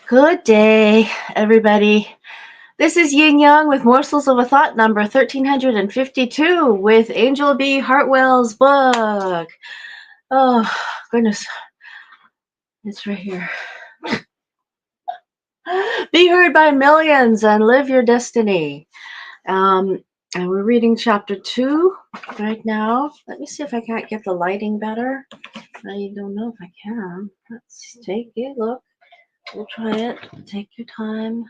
Good day, everybody. This is Yin Yang with Morsels of a Thought number 1352 with Angel B. Hartwell's book. Oh, goodness. It's right here. Be heard by millions and live your destiny. Um, and we're reading chapter 2 right now. Let me see if I can't get the lighting better. I don't know if I can. Let's take a look. We'll try it. Take your time.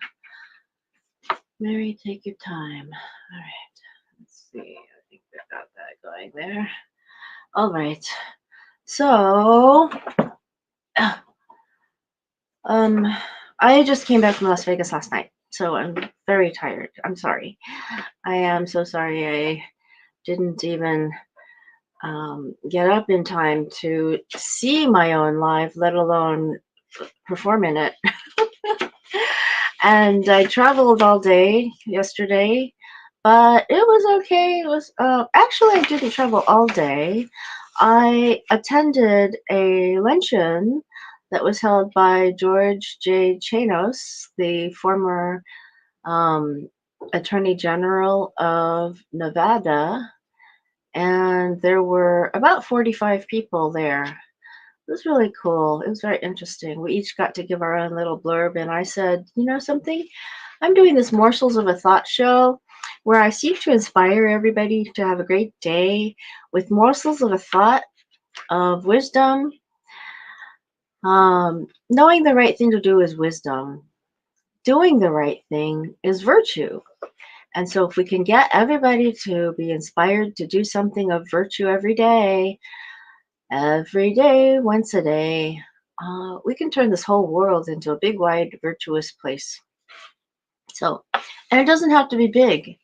Mary, take your time. All right. Let's see. I think we got that going there. All right. So, um, I just came back from Las Vegas last night, so I'm very tired. I'm sorry. I am so sorry. I didn't even get up in time to see my own live, let alone perform in it. And I traveled all day yesterday, but it was okay. It was actually I didn't travel all day. I attended a luncheon that was held by George J. Chanos, the former um, Attorney General of Nevada, and there were about 45 people there. It was really cool. It was very interesting. We each got to give our own little blurb, and I said, you know something? I'm doing this Morsels of a Thought show where I seek to inspire everybody to have a great day with morsels of a thought of wisdom. Knowing the right thing to do is wisdom. Doing the right thing is virtue. And so, if we can get everybody to be inspired to do something of virtue every day, once a day, we can turn this whole world into a big, wide, virtuous place. So, and it doesn't have to be big.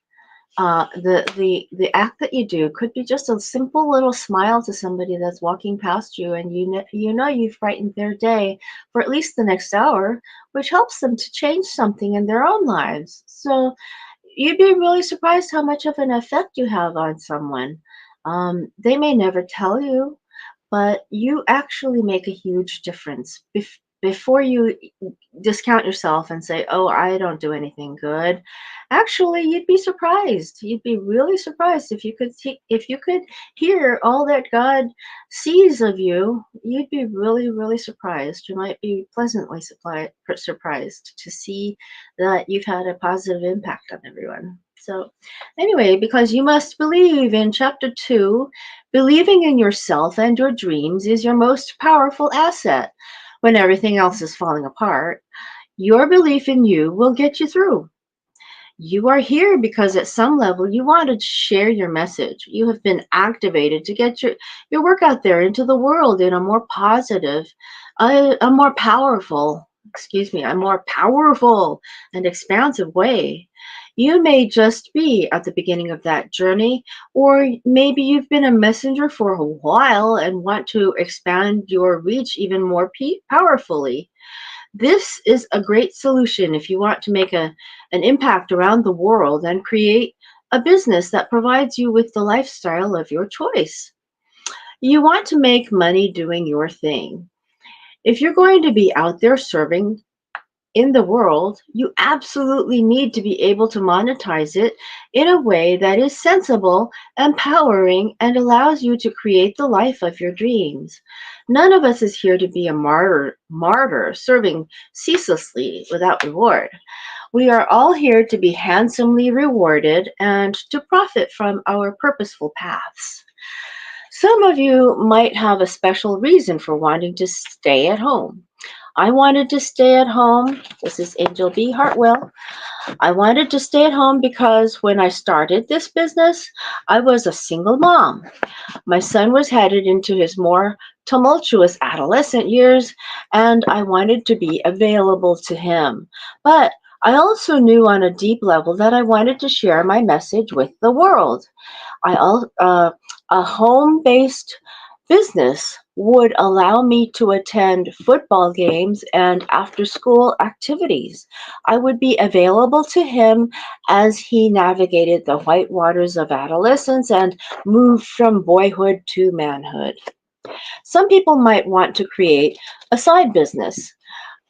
The act that you do could be just a simple little smile to somebody that's walking past you, and you know you've brightened their day for at least the next hour, which helps them to change something in their own lives. So you'd be really surprised how much of an effect you have on someone. They may never tell you, but you actually make a huge difference. Before you discount yourself and say, "Oh, I don't do anything good," actually, you'd be surprised. You'd be really surprised if you could hear all that God sees of you. You'd be really, really surprised. You might be pleasantly surprised to see that you've had a positive impact on everyone. So, anyway, because you must believe in chapter 2, believing in yourself and your dreams is your most powerful asset. When everything else is falling apart, your belief in you will get you through. You are here because at some level you want to share your message. You have been activated to get your work out there into the world in a more positive, a more powerful, a more powerful and expansive way. You may just be at the beginning of that journey, or maybe you've been a messenger for a while and want to expand your reach even more powerfully. This is a great solution if you want to make an impact around the world and create a business that provides you with the lifestyle of your choice. You want to make money doing your thing. If you're going to be out there serving in the world, you absolutely need to be able to monetize it in a way that is sensible, empowering, and allows you to create the life of your dreams. None of us is here to be a martyr serving ceaselessly without reward. We are all here to be handsomely rewarded and to profit from our purposeful paths. Some of you might have a special reason for wanting to stay at home. I wanted to stay at home. This is Angel B. Hartwell. I wanted to stay at home because when I started this business, I was a single mom. My son was headed into his more tumultuous adolescent years, and I wanted to be available to him. But I also knew on a deep level that I wanted to share my message with the world. A home-based business would allow me to attend football games and after-school activities. I would be available to him as he navigated the white waters of adolescence and moved from boyhood to manhood. Some people might want to create a side business.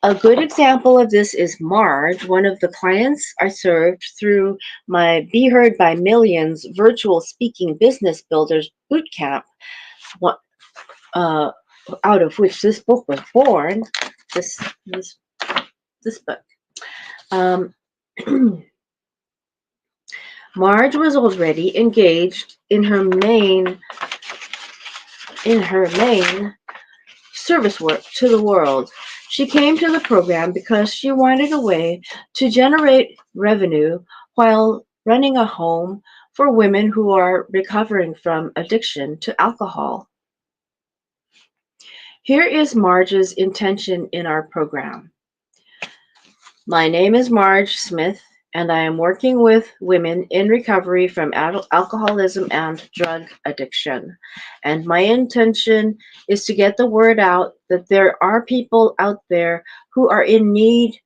A good example of this is Marge, one of the clients I served through my Be Heard by Millions virtual speaking business builders bootcamp, wha- uh, out of which this book was born. This this this book. Um, Marge was already engaged in her main service work to the world. She came to the program because she wanted a way to generate revenue while running a home for women who are recovering from addiction to alcohol. Here is Marge's intention in our program. My name is Marge Smith, and I am working with women in recovery from alcoholism and drug addiction. And my intention is to get the word out that there are people out there who are in need,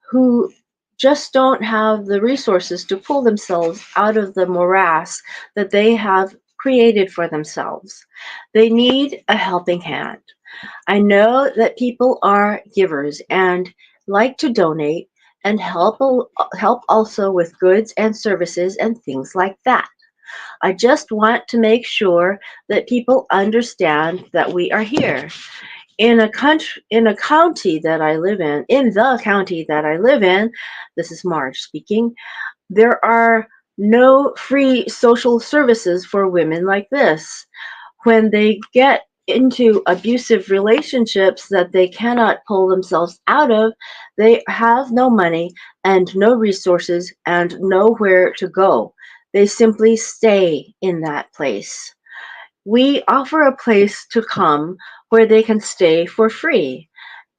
who just don't have the resources to pull themselves out of the morass that they have created for themselves. They need a helping hand. I know that people are givers and like to donate and help also with goods and services and things like that. I just want to make sure that people understand that we are here. In a county that I live in the county that I live in, this is Marge speaking, there are no free social services for women like this. When they get into abusive relationships that they cannot pull themselves out of, they have no money and no resources and nowhere to go. They simply stay in that place. We offer a place to come where they can stay for free,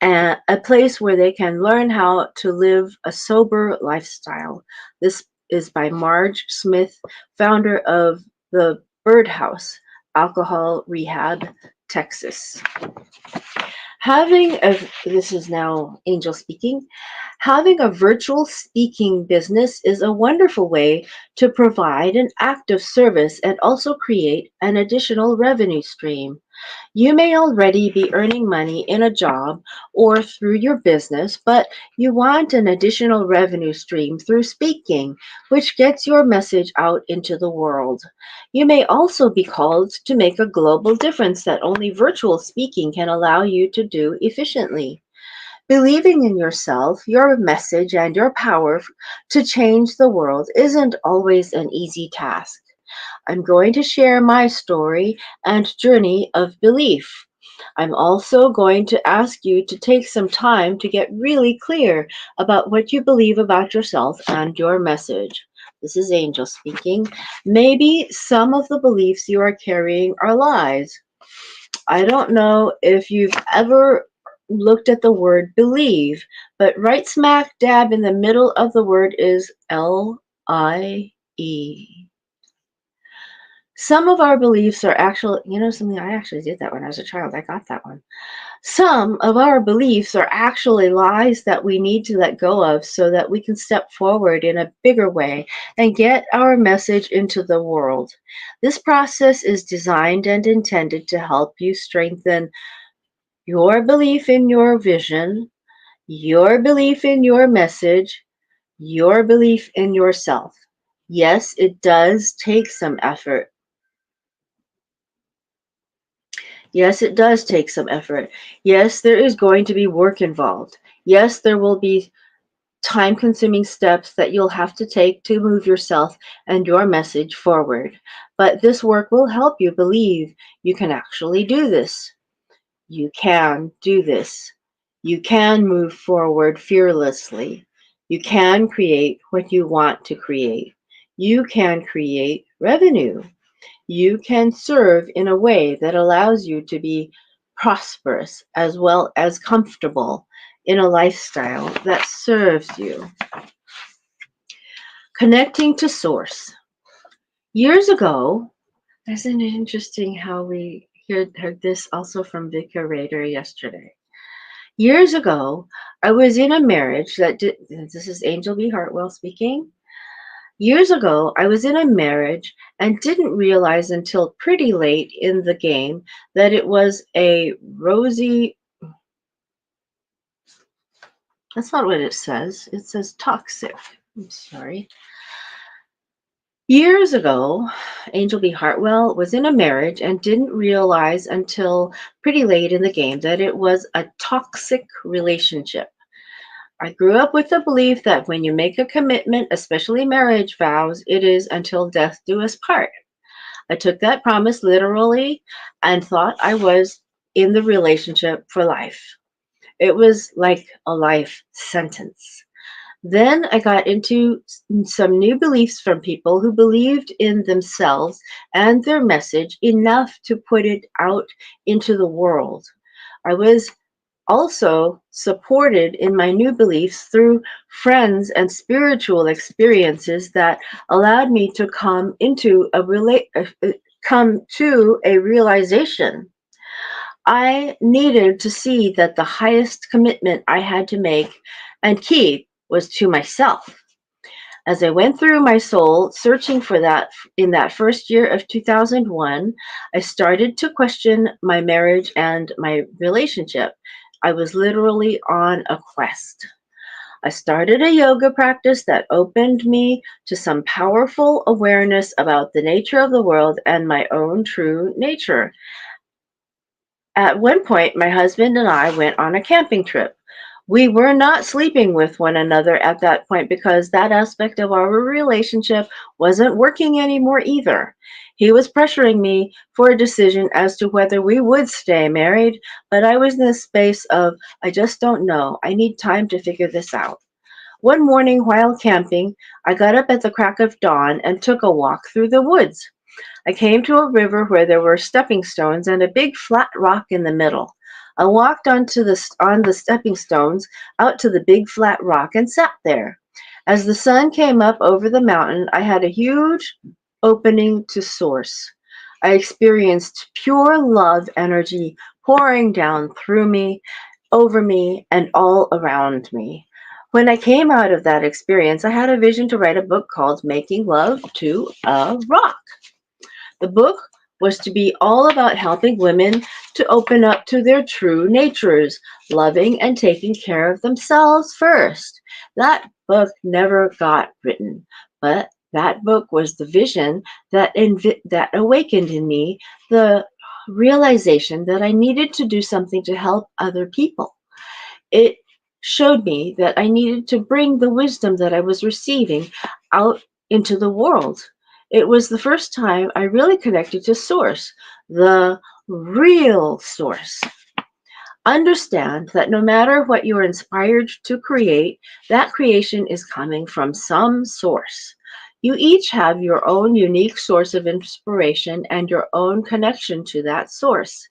and a place where they can learn how to live a sober lifestyle. This is by Marge Smith, founder of the Birdhouse Alcohol Rehab, Texas. This is now Angel speaking. Having a virtual speaking business is a wonderful way to provide an active service and also create an additional revenue stream. You may already be earning money in a job or through your business, but you want an additional revenue stream through speaking, which gets your message out into the world. You may also be called to make a global difference that only virtual speaking can allow you to do efficiently. Believing in yourself, your message, and your power to change the world isn't always an easy task. I'm going to share my story and journey of belief. I'm also going to ask you to take some time to get really clear about what you believe about yourself and your message. This is Angel speaking. Maybe some of the beliefs you are carrying are lies. I don't know if you've ever looked at the word believe, but right smack dab in the middle of the word is LIE. Some of our beliefs are actual, something I actually did that when I was a child. I got that one. Some of our beliefs are actually lies that we need to let go of so that we can step forward in a bigger way and get our message into the world. This process is designed and intended to help you strengthen your belief in your vision, your belief in your message, your belief in yourself. Yes, it does take some effort. Yes, it does take some effort. Yes, there is going to be work involved. Yes, there will be time consuming steps that you'll have to take to move yourself and your message forward. But this work will help you believe you can actually do this. You can do this. You can move forward fearlessly. You can create what you want to create. You can create revenue. You can serve in a way that allows you to be prosperous as well as comfortable in a lifestyle that serves you. Connecting to source. Years ago, isn't it interesting how we heard this also from Vicar Rader yesterday? Years ago, I was in a marriage that did, this is Angel B. Hartwell speaking. Years ago, I was in a marriage and didn't realize until pretty late in the game that it was a rosy, That's not what it says. It says toxic. I'm sorry. Years ago, Angel B. Hartwell was in a marriage and didn't realize until pretty late in the game that it was a toxic relationship. I grew up with the belief that when you make a commitment, especially marriage vows, it is until death do us part. I took that promise literally and thought I was in the relationship for life. It was like a life sentence. Then I got into some new beliefs from people who believed in themselves and their message enough to put it out into the world. I was also supported in my new beliefs through friends and spiritual experiences that allowed me to come to a realization. I needed to see that the highest commitment I had to make and keep was to myself. As I went through my soul searching for that in that first year of 2001, I started to question my marriage and my relationship. I was literally on a quest. I started a yoga practice that opened me to some powerful awareness about the nature of the world and my own true nature. At one point, my husband and I went on a camping trip. We were not sleeping with one another at that point because that aspect of our relationship wasn't working anymore either. He was pressuring me for a decision as to whether we would stay married, but I was in this space of, I just don't know. I need time to figure this out. One morning while camping, I got up at the crack of dawn and took a walk through the woods. I came to a river where there were stepping stones and a big flat rock in the middle. I walked on the stepping stones out to the big flat rock and sat there. As the sun came up over the mountain, I had a huge opening to source. I experienced pure love energy pouring down through me, over me, and all around me. When I came out of that experience, I had a vision to write a book called Making Love to a Rock. The book was to be all about helping women to open up to their true natures, loving and taking care of themselves first. That book never got written, but that book was the vision that awakened in me the realization that I needed to do something to help other people. It showed me that I needed to bring the wisdom that I was receiving out into the world. It was the first time I really connected to Source, the real Source. Understand that no matter what you are inspired to create, that creation is coming from some source. You each have your own unique source of inspiration and your own connection to that source.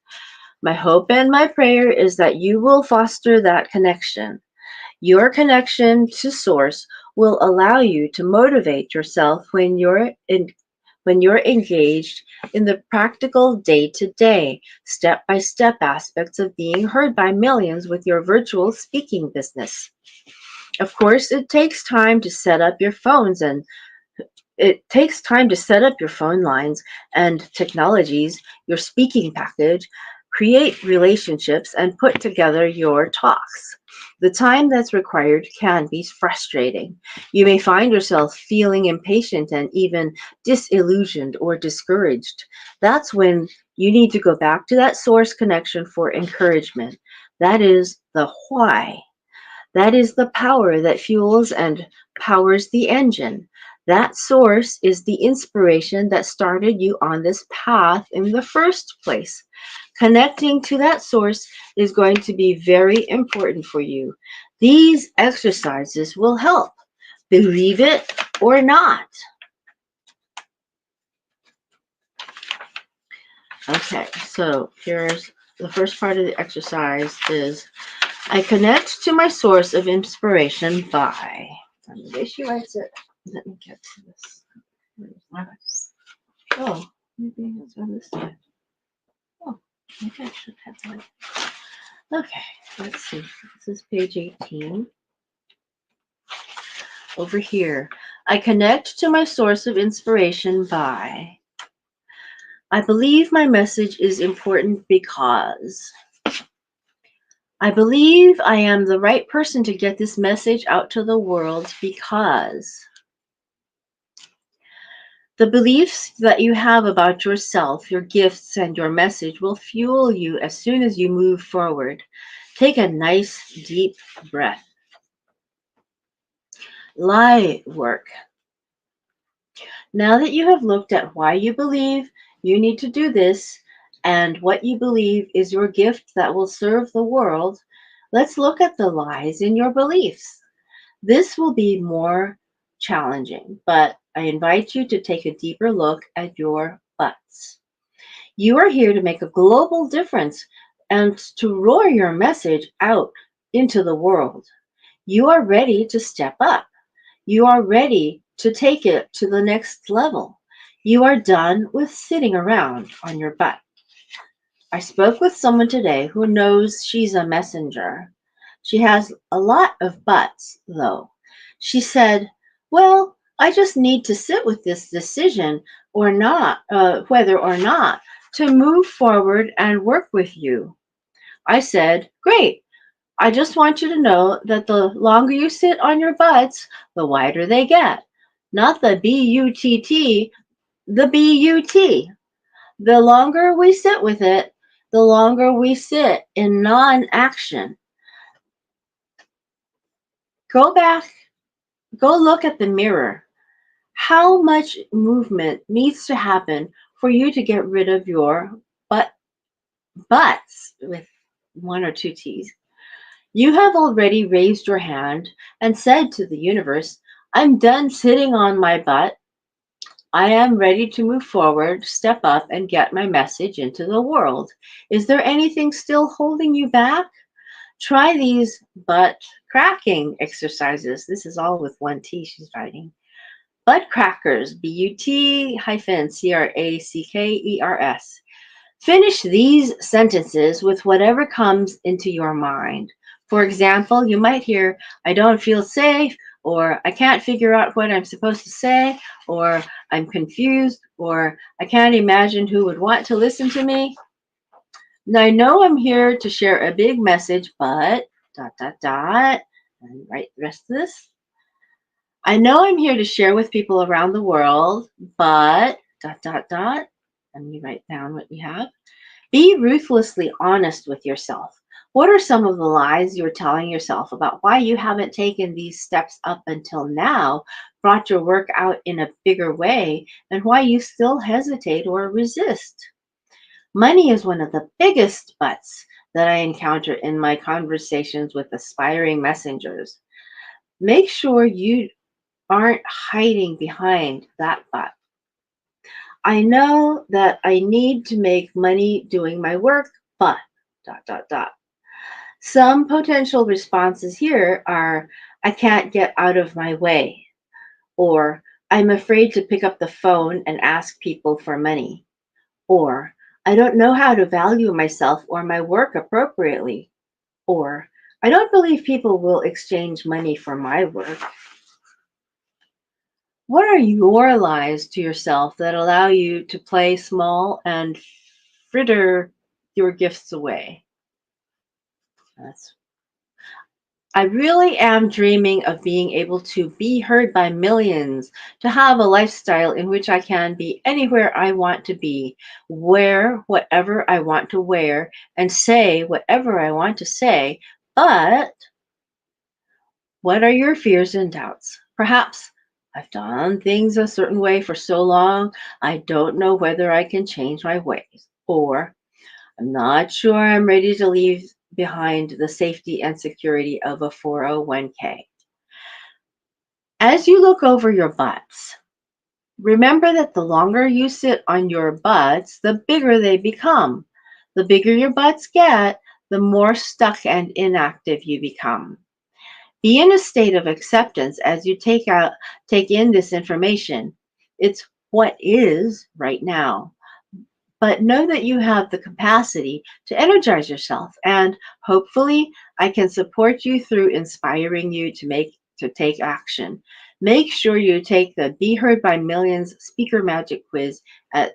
My hope and my prayer is that you will foster that connection. Your connection to source will allow you to motivate yourself when you're engaged in the practical day-to-day, step-by-step aspects of being heard by millions with your virtual speaking business. Of course, it takes time to set up your phone lines and technologies, your speaking package, create relationships, and put together your talks. The time that's required can be frustrating. You may find yourself feeling impatient and even disillusioned or discouraged. That's when you need to go back to that source connection for encouragement. That is the why. That is the power that fuels and powers the engine. That source is the inspiration that started you on this path in the first place. Connecting to that source is going to be very important for you. These exercises will help. Believe it or not. Okay, so here's the first part of the exercise is I connect to my source of inspiration by, and the way she writes it, let me get to this. Oh, maybe it's on this side. Oh, maybe I should have one. Okay, let's see. This is page 18. Over here, I connect to my source of inspiration by, I believe my message is important because I believe I am the right person to get this message out to the world because the beliefs that you have about yourself, your gifts, and your message will fuel you as soon as you move forward. Take a nice deep breath. Light work. Now that you have looked at why you believe you need to do this and what you believe is your gift that will serve the world, let's look at the lies in your beliefs. This will be more challenging, but I invite you to take a deeper look at your buts. You are here to make a global difference and to roar your message out into the world. You are ready to step up. You are ready to take it to the next level. You are done with sitting around on your butt. I spoke with someone today who knows she's a messenger. She has a lot of buts, though. She said, well, I just need to sit with this decision or not, whether or not to move forward and work with you. I said, great. I just want you to know that the longer you sit on your butts, the wider they get. Not the B-U-T-T, the B-U-T. The longer we sit with it, the longer we sit in non-action. Go back, go look at the mirror. How much movement needs to happen for you to get rid of your butts with one or two T's? You have already raised your hand and said to the universe, I'm done sitting on my butt. I am ready to move forward, step up, and get my message into the world. Is there anything still holding you back? Try these butt cracking exercises. This is all with one T she's writing. Butt crackers, BUT-CRACKERS. Finish these sentences with whatever comes into your mind. For example, you might hear, I don't feel safe, or I can't figure out what I'm supposed to say, or I'm confused, or I can't imagine who would want to listen to me. Now, I know I'm here to share a big message, but ... and write the rest of this. I know I'm here to share with people around the world, but ... and you write down what you have. Be ruthlessly honest with yourself. What are some of the lies you're telling yourself about why you haven't taken these steps up until now, brought your work out in a bigger way, and why you still hesitate or resist? Money is one of the biggest buts that I encounter in my conversations with aspiring messengers. Make sure you aren't hiding behind that butt. I know that I need to make money doing my work, but ... Some potential responses here are, I can't get out of my way, or I'm afraid to pick up the phone and ask people for money, or I don't know how to value myself or my work appropriately, or I don't believe people will exchange money for my work. What are your lies to yourself that allow you to play small and fritter your gifts away? That's I really am dreaming of being able to be heard by millions, to have a lifestyle in which I can be anywhere I want to be, wear whatever I want to wear, and say whatever I want to say. But what are your fears and doubts? Perhaps I've done things a certain way for so long, I don't know whether I can change my ways. Or I'm not sure I'm ready to leave behind the safety and security of a 401k. As you look over your butts, remember that the longer you sit on your butts, the bigger they become. The bigger your butts get, the more stuck and inactive you become. Be in a state of acceptance as you take in this information. It's what is right now. But know that you have the capacity to energize yourself, and hopefully I can support you through inspiring you to take action. Make sure you take the Be Heard by Millions Speaker Magic Quiz at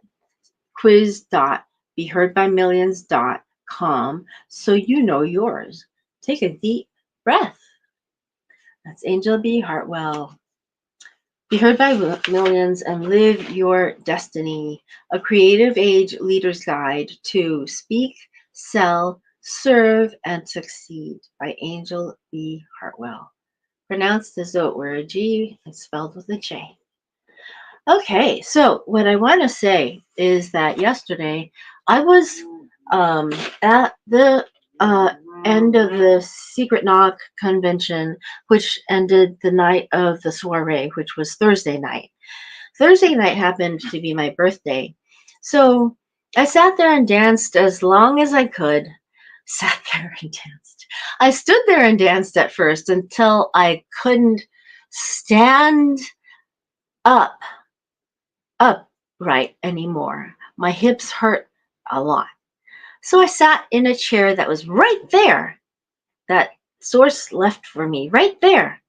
quiz.beheardbymillions.com so you know yours. Take a deep breath. That's Angel B. Hartwell. Be heard by millions and live your destiny. A creative age leader's guide to speak, sell, serve, and succeed by Angel B. Hartwell. Pronounced as though it were a G and spelled with a J. Okay, so what I want to say is that yesterday I was um, at the end of the Secret Knock convention, which ended the night of the soiree, which was Thursday night. Thursday night happened to be my birthday. So I sat there and danced as long as I could. Sat there and danced. I stood there and danced at first until I couldn't stand up upright anymore. My hips hurt a lot. So I sat in a chair that was right there. That source left for me right there.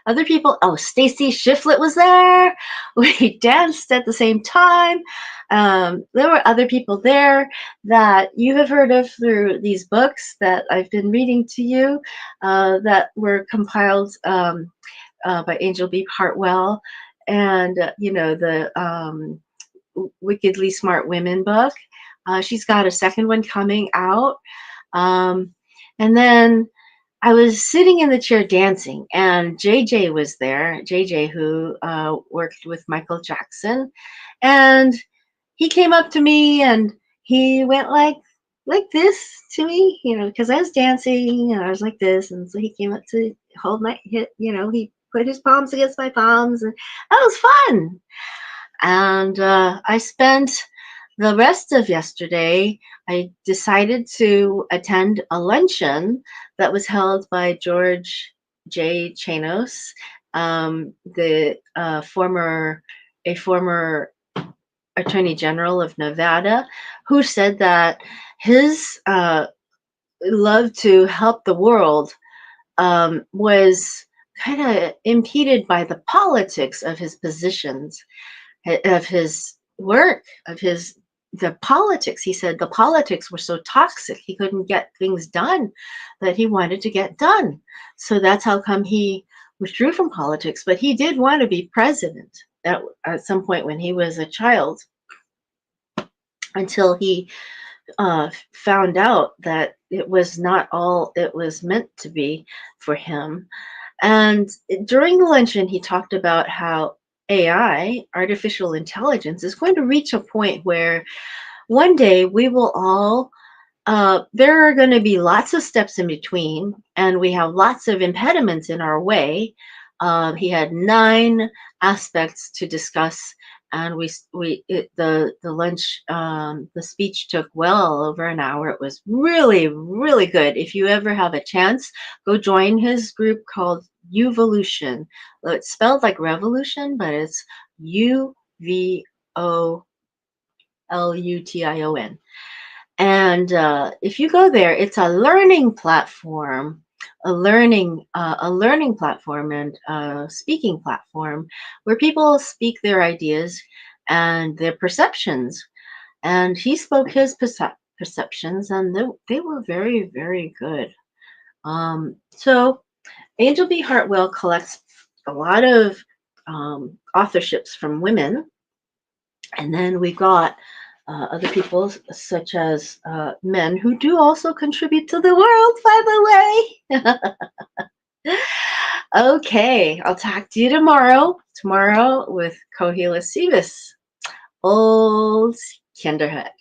Other people, oh, Stacy Shiflett was there. We danced at the same time. There were other people there that you have heard of through these books that I've been reading to you that were compiled by Angel B. Hartwell. And, the Wickedly Smart Women book. She's got a second one coming out. Um, and then I was sitting in the chair dancing, and JJ was there. JJ, who worked with Michael Jackson, and he came up to me and he went like this to me, because I was dancing and I was like this, and so he came up to hold my hip. He put his palms against my palms, and that was fun. And I spent the rest of yesterday, I decided to attend a luncheon that was held by George J. Chanos, the a former Attorney General of Nevada, who said that his love to help the world was kind of impeded by the politics of his positions, of his work, of the politics. He said the politics were so toxic he couldn't get things done that he wanted to get done. So that's how come he withdrew from politics. But he did want to be president at some point when he was a child, until he found out that it was not all it was meant to be for him. And during the luncheon, he talked about how AI, artificial intelligence, is going to reach a point where one day we will all, there are going to be lots of steps in between, and we have lots of impediments in our way. He had 9 aspects to discuss, and the lunch, the speech took well over an hour. It was really, really good. If you ever have a chance, go join his group called Uvolution. It's spelled like revolution, but it's Uvolution. And if you go there, it's a learning platform, a learning platform, and a speaking platform where people speak their ideas and their perceptions. And he spoke his perceptions, and they were very, very good. So Angel B. Hartwell collects a lot of authorships from women, and then we got other people, such as men, who do also contribute to the world, by the way. Okay, I'll talk to you tomorrow with Kohila Sivas, old Kinderhook.